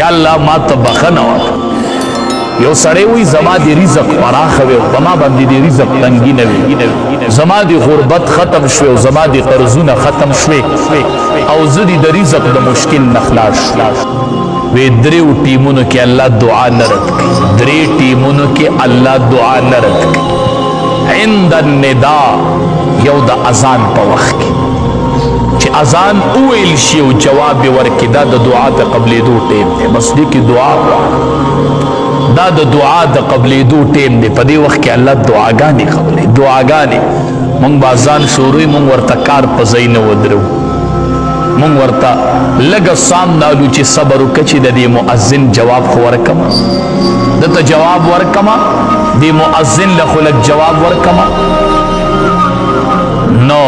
یا الله ما ته بخنه وکړه. یو سړی وی زما د رزق پراخه وي او په ما باندې د رزق تنګي نه وي، زما د غربت ختم شوی او زما د قرضونه ختم شوی او زه د رزق د مشکل نه خلاص شوم. وی دریو ټیمونو کې الله دعا نه رد کړي، درې ټیمونو کې الله دعا نه رد کړي. عند النداء یو د اذان په وخت کې چې اذان اویل شي او جواب ورکړي، دا د دعا د قبلېدو ټیم دی. بس دې کې دعا دا د دعا د قبلېدو ټیم دی. په دې وخت کې الله دعاګانې قبلوي. دعاګانې مونږ به اذان شروع مونږ ورته کار په ځای نه ودرو، مونږ ورته لږه سام نالو چې صبر وکړه چې د دې مؤذن جواب خو ورکړم، دته جواب ورکړم، دې مؤذن له خو لږ جواب ورکړم. نو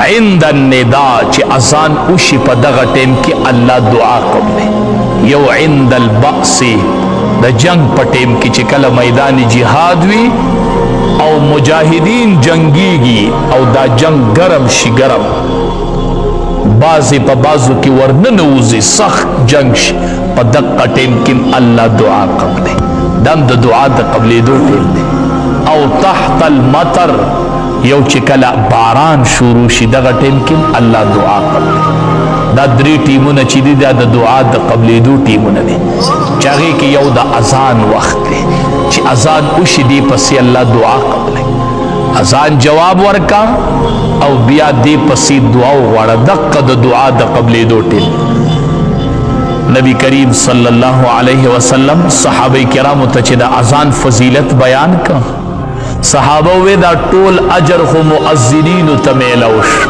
عند النداء چې اذان وشي په دغه ټیم کې الله دعا قبلوي. یو عند البأس د جنگ په ټیم کې چې کله میدان جهاد وي او مجاهدین جنگیږي او دا جنگ ګرم شي، ګرم بعضې په بعضو کې ورننوځي، سخت جنگ شي، په دغه ټیم کې الله دعا قبلوي. دا د دعا د قبلېدو ټیم دی. او تحت المطر یو چې کله باران شروع شي دغه ټیم کې الله دعا قبلوي. دا درې ټیمونه چې دي دا د دعا د قبلېدو ټیمونه دي چې هغې کې یو د اذان وخت دی چې اذان وشي دې پسې الله دعا قبلوي. اذان جواب ورکا او بیا دې پسې دعا وغواړه. دقه د دعا د قبلېدو ټیم. نبی کریم صلی الله علیه وسلم صحابه کرامو ته چې د اذان فضیلت بیان کړ، صحابه وی دا ټول اجر خو مؤذنینو ته میلاو شو،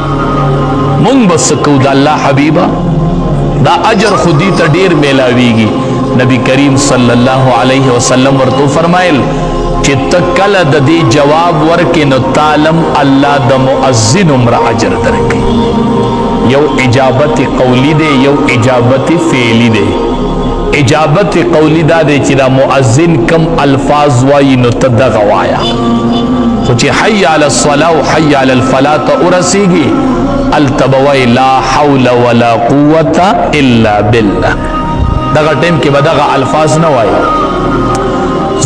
مونږ به څه کوو د الله حبیبه، دا اجر خو دې ته ډېر میلاویږي. نبی کریم صلی الله علیه وسلم ورته فرمایل چې ته کله د دې جواب ورکې نو تعلم الله د مؤذن عمره اجر درکړي. یو اجابت قولی دی، یو اجابت فعلی دی. اجابت قولی دا دی چې دا مؤذن کم الفاظ وایي نو ته دغه وایه، خو چې حی علی الصلاة او حی علی الفلاح ته ورسیږي هلته به وایي لا حول ولا قوة الا بالله. دغه ټیم کې به دغه الفاظ نه وایي،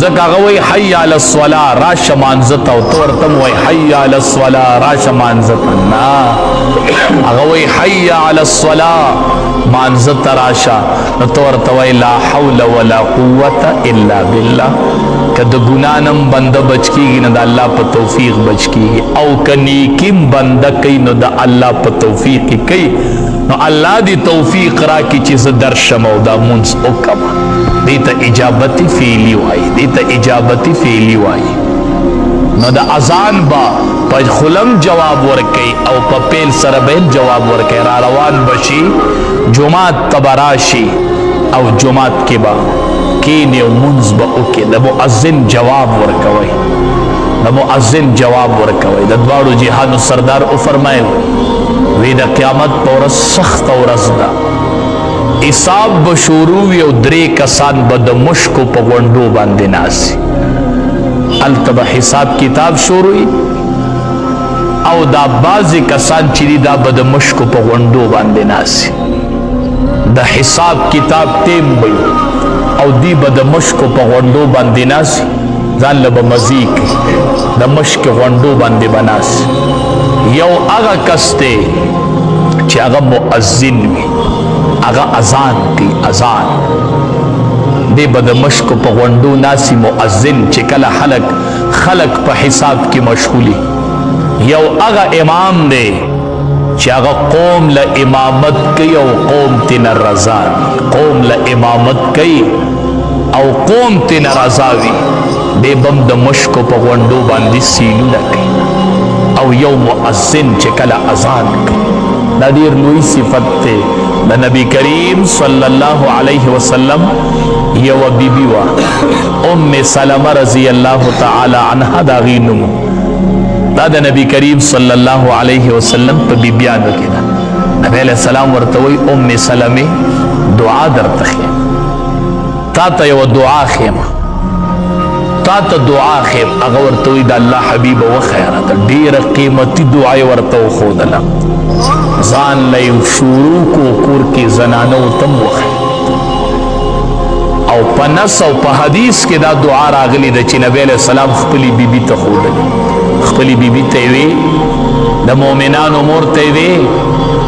ځکه هغه وایي حی علی الصلاة راشه مانځه ته، او ته ورته هم وایي حی علی الصلاة راشه مانځه ته. نه، هغه وایي حی علی الصلاة مانځه ته راشه، نو ته ورته وایي لا حول ولا قوة الا بالله. که د ګناه نه بنده بچ کېږي نو د الله په توفیق بچ کېږي، او که نیکي بنده کوي نو د الله په توفیق یې کوي. نو الله دې توفیق راکړي چې زه درشم او دا مونځ وکړم. دې ته اجابت فعلي وایي، دې ته اجابت فعلي وایي. نو د اذان به په خلم جواب ورکوي او په پیل سره به جواب ورکوي. را روان بشي جماعت ته به راشي او جماعت کې به کینې او مونځ به وکړي. د مؤذن جواب ورکوئ، د مؤذن جواب ورکوئ. د دواړو جهانو سردار وفرمایل وی د قیامت په ورځ سخته ورځ ده، حساب به شروع وي او درې کسان به د مشکو په غونډو باندې ناستي. هلته به حساب کتاب شروع وي او دا بعضې کسان چې دي دا به د مشکو په غونډو باندې ناستي. د حساب کتاب ټیم به او دی به د مشکو په غونډو باندې ناستي، ځان له به مزې کوي، د مشک غونډو باندې به ناستي. یو هغه کس دی چې هغه مؤذن وي، هغه اذان کوي، اذان دی به د مشکو په غونډو ناستي مؤذن چې کله خلق په حساب کې مشغولي. یو هغه امام دی چې هغه قوم له امامت کوي او قوم تینا رضا وي، قوم له امامت کوي او قوم تینا رضا وي. دی بم د مشکو په غونډو باندې سینونه کوي. او یو مؤذن چې کله اذان کوي دا ډېر لوی صفت دی د نبی کریم صلی الله علیه وسلم. یو بیبي وه ام سلمه رضی الله تعالی عنها د هغې نوم، دا د نبی کریم صلی الله علیه وسلم په بیبیانو کې ده. نبی علیه السلام ورته وایي ام سلمې دعا درته ښیم، تا ته یوه دعا ښیم، تا ته دعا ښیم. هغه ورته وایي د الله حبیبه وښیه راته. ډېره قیمتي دعا یې ورته وښودله. ځان له یې شروع کو کور کې زنانو ته هم وښیه. او په نص او په حدیث کې دا دعا راغلی ده چې نبی علیہ السلام خپلی بیبي ته ښودلې. خپلی بیبي ته یې وی، د مؤمنانو مور ته یې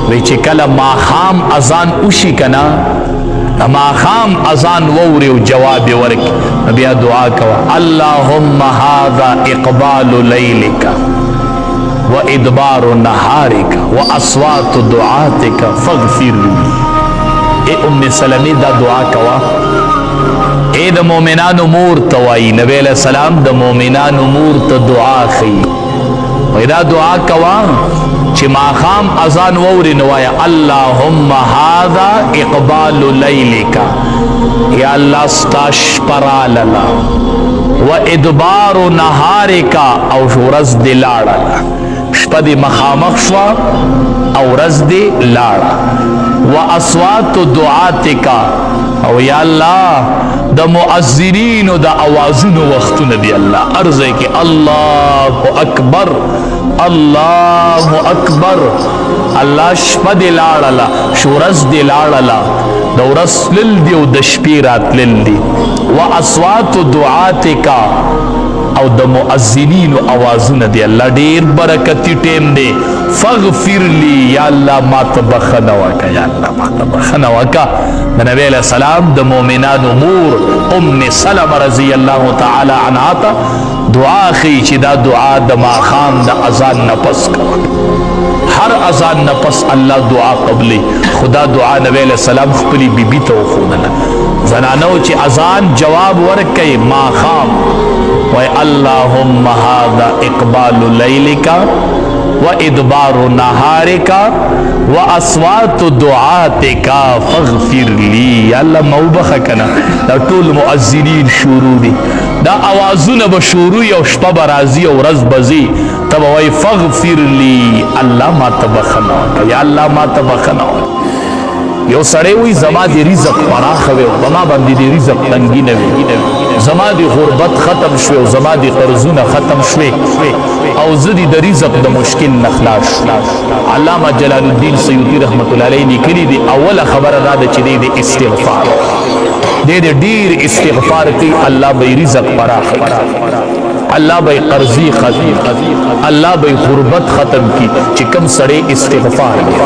وی چې کله ماښام اذان وشي که نه، د ماښام اذان واوري او جواب یې ورکړي، بیا دعا کوه اللهم هذا اقبال لیلک وادبار نهارک واصوات دعاتک فاغفر لی. اے ام سلمې دا دعا کوه، اے د مؤمنانو مور ته وایي، نبی علیہ السلام د مؤمنانو مور ته دعا ښیي، وایي دا دعا کوه چې ماښام اذان واوري نو وایه اللهم هذا اقبال لیلک، یا الله ستا شپه راغله، و ادبار نهارک او ورځ دې لاړله، شپه دې مخامخ شوه او ورځ دې لاړه، و اصوات دعاتک او یا الله د مؤذنینو د اوازونو وختونه دی الله ارزه کې الله اکبر الله اکبر. الله شپه دې لاړله، شورز دې لاړله، د ورځ تلل دي او د شپې راتلل دي. و اصوات دعاتک او د مؤذنینو اوازونه دی الله ډیر برکتی ټیم دی. فاغفر لی، یا الله ما ته بخښنه وکړه، یا الله ما ته بخښنه وکړه. د نبی علیہ السلام د مؤمنانو مور ام سلمه رضی الله تعالی عنها ته دعا ښیي چې دا دعا د ماښام د اذان نه پس کوه، هر اذان نه پس الله دعا قبلې. خدا دعا نبی علیہ السلام خپلې بیبي ته وښودله. زنانو چې اذان جواب ورکوي ماښام وای اللهم هذا اقبال لیلک و ادبار نهارک و اصوات دعاتک فاغفر لی. یا الله موبخه کنه دا ټول مؤذنین شروع دي، دا اوازونه به شروع او شپه به راځي او ورځ به ځي، ته به وایي فاغفر لی، الله ما ته بخښنه وکړه، یا الله ما ته بخښنه وکړه. یو سړی وی زما د رزق پراخه وي او په ما باندې د رزق تنګي نه وي، زما د غربت ختم شوی او زما د قرضونه ختم شوی او زه د رزق د مشکل نه خلاص شوم. علامه جلال الدین سیوطي رحمت الله علیه لیکلي دي اوله خبره دا ده چې د استغفار د ډیر استغفار کوي، الله به رزق پراخ کړي، الله به قرضی ختم، الله به غربت ختم کی چې کم سړی استغفار کوي.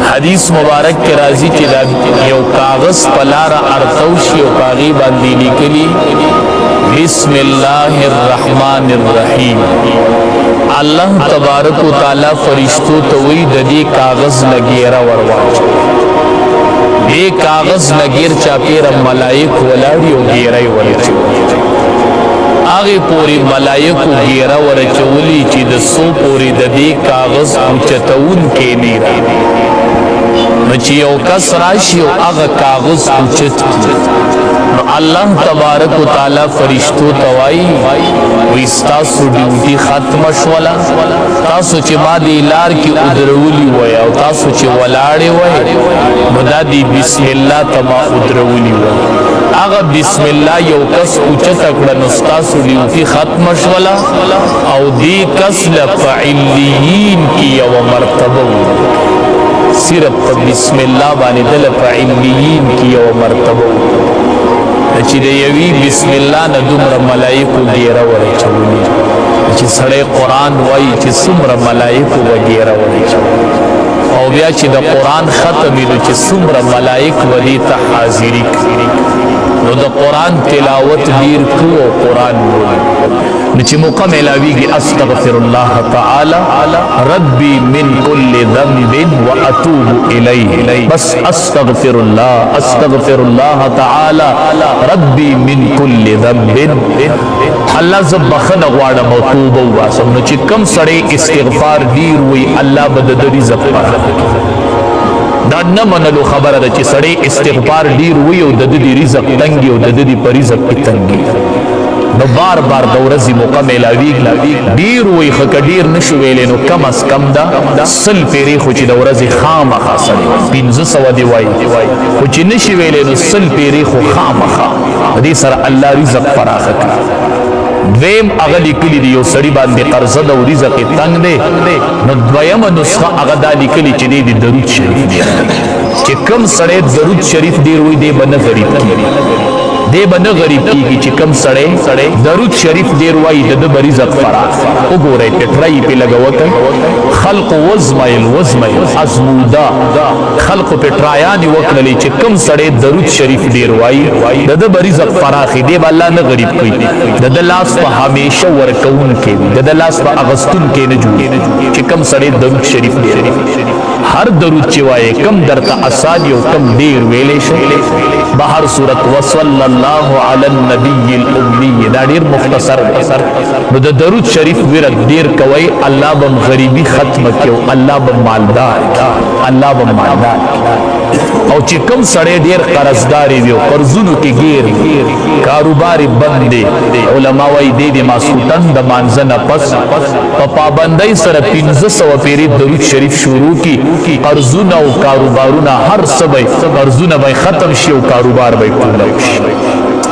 حدیث مبارک کے راضی چې دا یو کاغذ پلار ارتوشی او کاغی باندې لیکلی بسم الله الرحمن الرحیم. الله تبارک و تعالی فرشتو ته وی د دې کاغذ لګیرا ورواچ، دې کاغذ لګیر چاپیر ملائک ولاړی او ګیرای ورچ، هغه پوری ملائکو ګیرا ورچولی چې د سو پوری د دې کاغذ اوچتون کې نه را نو چې یو کس راشي او هغه کاغذ اوچت نو الله تبارک و تعالی فرشتو ته وایي وی ستاسو ډیوټي ختم شوله، تاسو چې ما دې لار کې ودرولي وای او تاسو چې ولاړې وای نو دا دی بسم الله ته ما ودرولي وای، هغه بسم الله یو کس اوچت کړه نو ستاسو ډیوټي ختم شوله او دې کس لفعلیین کې یو مرتبه صرف بسم الله باندې دل فعلیین کی یو مرتبه چې د یوی بسم الله نه دومره ملائکو ګیره ورچولي، چې سړی قرآن وایي چې څومره ملائکو وګیره ورچولي، او بیا چې د قرآن ختم وي نو چې څومره ملائک ودې ته حاضري کوي نو د قرآن تلاوت ډیر کړو او قرآن وایي نو چې موقع ملاویږي استغفر الله تعالی ربي من كل ذنب واتوب الیه، بس استغفر الله تعالی ربي من كل ذنب، الله زه بخښنه غواړم او توبه وباسم. نو چې کم سړی استغفار ډیر وي الله به د رزق دا نه منلو خبره ده چې سړی استغفار ډیر وي او د دې رزق تنګي او د دې په رزق کې تنګي نو بار بار د ورځې موقع میلاویږي، ډیر وي خو که ډیر نشو ویلی نو کم از کم ده 100 پیرې خو چې د ورځې خامخا سړی 500 دې وایي خو چې نشي ویلی نو 100 پیرې خو خامخا په دې سره الله رزق پراخه کړي. دویم هغه لیکلي دي یو سړي باندې قرضه ده او رزق یې تنګ دی نو دویمه نسخه هغه دا لیکلي چې دی د درود شریف دی چې کم سړی درود شریف ډیر وي دی بنه غریب دی بنه غریب کیږي چې کم سړی درود شریف ډیر وایي د بری رزق فراخ وګورئ ټټرای په لګوته خلق وزمایل ازمودا خلق پټرایان وکړلې چې کم سړی درود شریف ډیر وایي د بری رزق فراخ دی الله نه غریب کوي د لاس په همیشه ورکون کې د لاس په اغستون کې نه جوړي چې کم سړی درود شریف ډیر هر درود چې وایي کم درته اساد یو کم ډیر ویلې شي بهر صورت وصلی الله علی النبی الامی دا ډیر مختصر نو د درود شریف ورد ډیر کوي الله بم غریبی ختم کیو الله بم مالدار او چې کم سړی ډیر قرضداري وي قرضونو کې گیر کاروبار بندې علما وايي دې ماسوتن د مانځنه پس په پابندۍ سره 1500 پیری درود شریف شروع کی قرضونه او کاروبارونه هر سبي قرضونه به ختم شي او کاروبار به ټول شي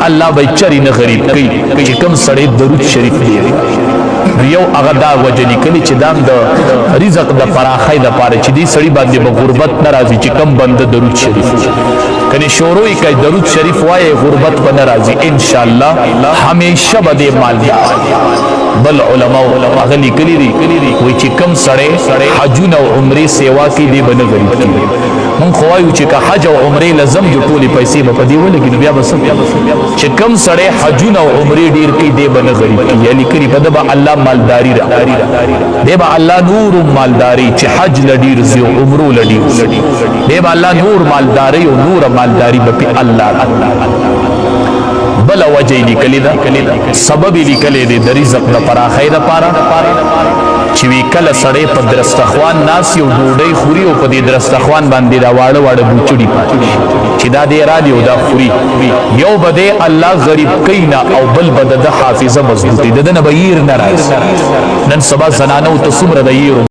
الله به چری نه غریب کوي چې کم سړی درود شریف دی یو هغه دا وجه لیکلي چې دام د رزق د فراخۍ د پاره چې دی سړی باندې به غربت ناراضي چې کم بنده درود شریف کني شروع کوي درود شریف وایي غربت به ناراضي ان شاء الله همیشه به مالدار بل علماء غلی کلی دی وی چې کم سړی حجونه او عمره سیوا کې دی بنه غریب کی مون خوایو چې که حج او عمره لازم جو ټولې پیسې په دې ولګي بیا بس چې کم سړی حجونه او عمره ډیر کې دی بنه غریب کی یعنی کلی په دبا الله مالداری را دی با الله نور مالداری چې حج لډیر زی او عمره لډیر دی با الله نور مالداری او نور مالداری په الله بل وجه لیکلی دا سبب لیکلی دی د رزق د فراخۍ لپاره چې وی کله سړی په درستخوان ناس یو ډوډۍ خوري او په دې درستخوان باندې دا واړه بوچړي پاتې چې دا دې را دی او دا خوري یو بده الله غریب کینا او بل بده د حافظه مضبوطی د نه بیر نه راځي نن سبا زنانو ته څومره د